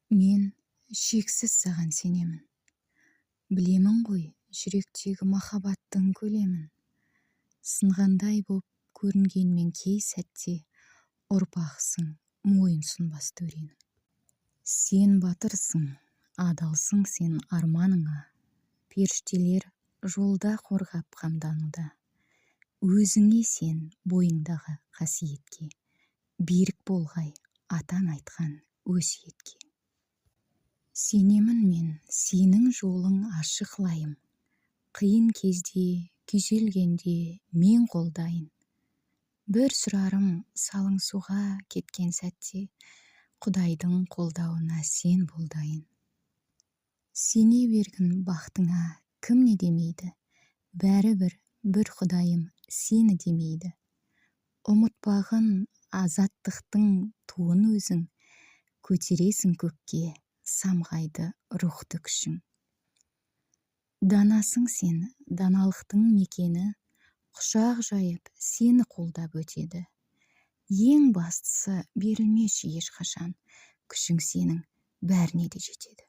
Мен шексіз саған сенемін. Білемін ғой, жүректегі махаббаттың көлемін. Сынғандай боп көрінгенмен кей сәтте, ұрпақсың, мойынсұнбас төренің. Сен батырсың, адалсың сен арманыңа. Періштелер жолда қорғап қамдануда. Өзіңе сен бойыңдағы қасиетке. Берік болғай атаң айтқан өсиетке. Сенемін мен сенің жолың ашық лайым. Қиын кезде, күйзелгенде мен қолдайын. Бір сұрарым салың суға кеткен сәтте, Құдайдың қолдауына сен болдайын. Сене бергін бақтыңа кім не демейді, бәрібір бір Құдайым сені демейді. Ұмытпағын азаттықтың туын өзің, көтересің көкке самғайды рухты күшің. Данасың сен, даналықтың мекені, құшақ жайып сені қолдап өтеді. Ең бастысы берілмеші ешқашан, күшің сенің бәріне де жетеді.